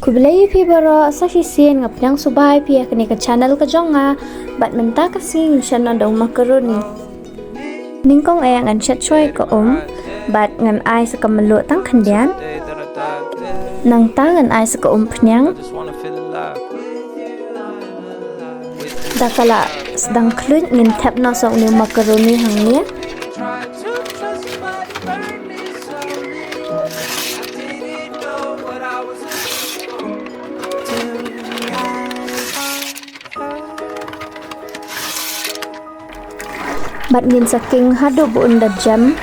Kubilay pi bara sa sisien nga pinang subay pi kani ka channel ka jong nga bat menta kasing siya na daw macaroni. Ningkong ay ang chat choy ka bat ngan ay sa kamalo tang kandian. Nang tangan ay sa pnyang. Dakala sedang kloi ngin tap na sa uning macaroni hang niya. Bat ngin saking hado buon da jam.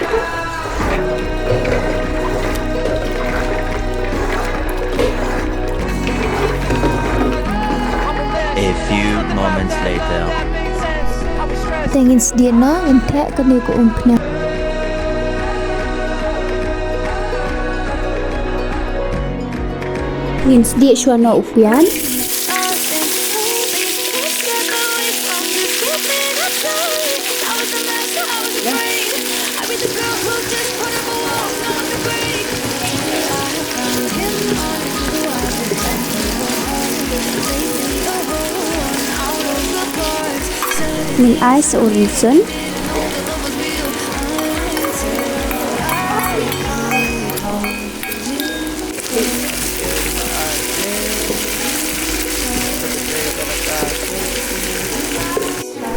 A few moments later. Tengin sdieh na entek kani ko umpnya. Ngin sdieh shwa na upian. Ngin ay sa orison.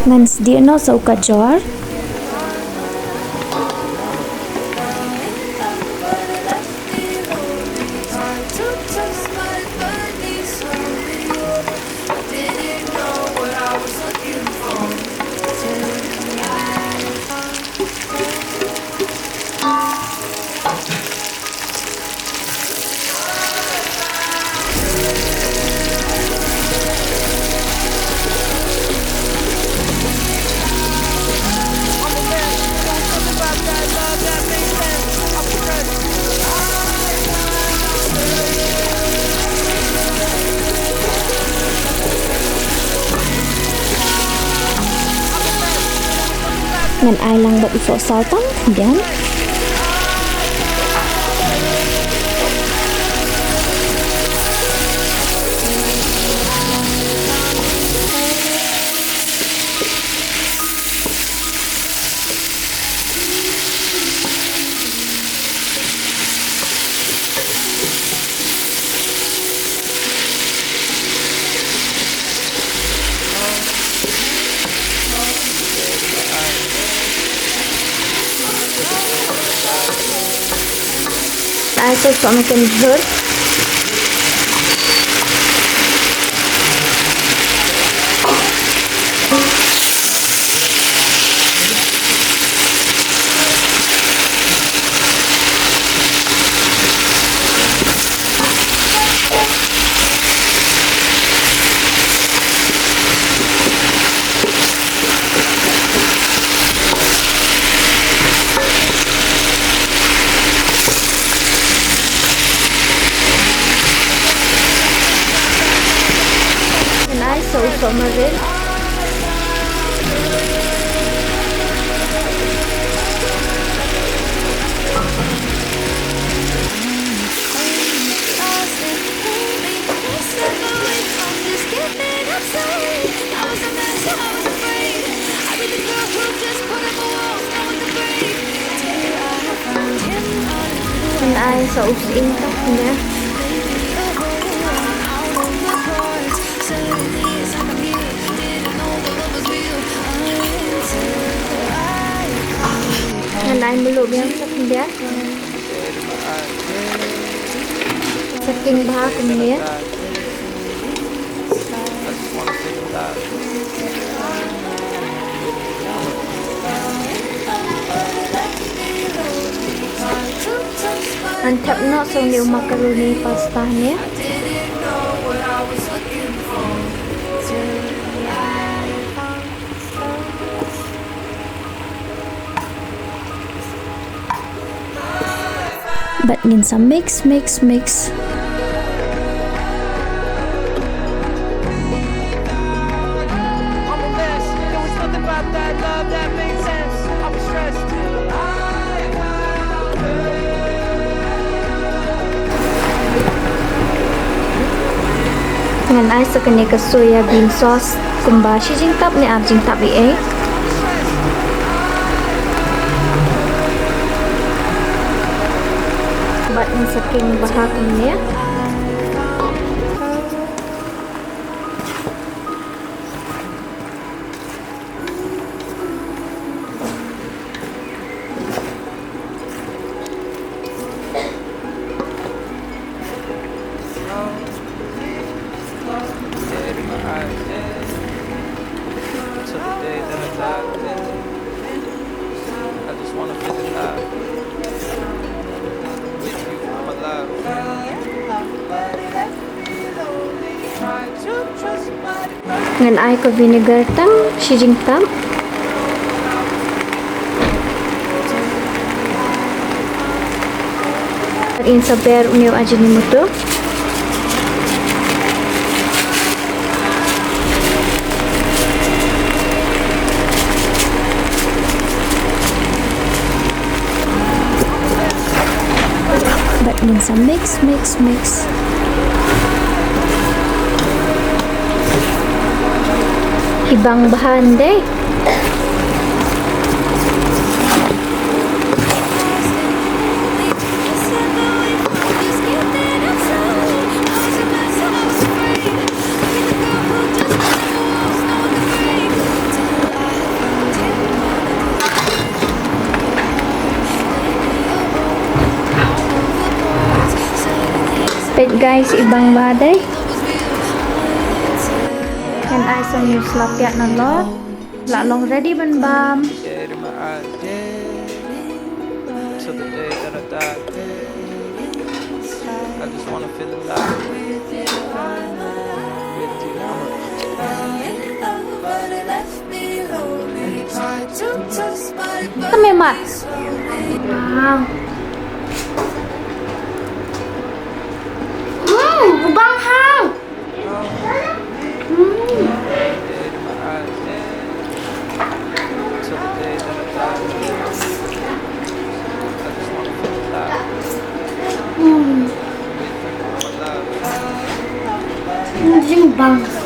Ngan sdieh no sa ukajor. Ngan ay lang ba ifo saltang kemudian ay sa makan dessert. So marin. And ay sa using tak niya. Nanain belum yang saking saking bahag niya. Antap no sa new macaroni pasta niya. But ngin sa mix. Ngan ai sa kani ka soya bean sauce kumba shi jing tap ni ab jing tap i e. Bat ng saking bahakam niya. Till the day that I die, I just wanna feel alive. With you, I'm alive. Ngan ai ko vinegar tang shi jing tap. In saber uniu ajinomoto. But minsa mix. Ibang bahan deh. Peit guys, ibang baday. Kan ai sa new slap ya na lot. La long ready ban bam. Dead in my eyes. Till the day that I die, I just wanna feel alive. With you, Kami mat. Wow. Ubang hang. dead in my eyes. Till the day that I die, I just wanna feel alive. With you, I'm alive. Jing bang.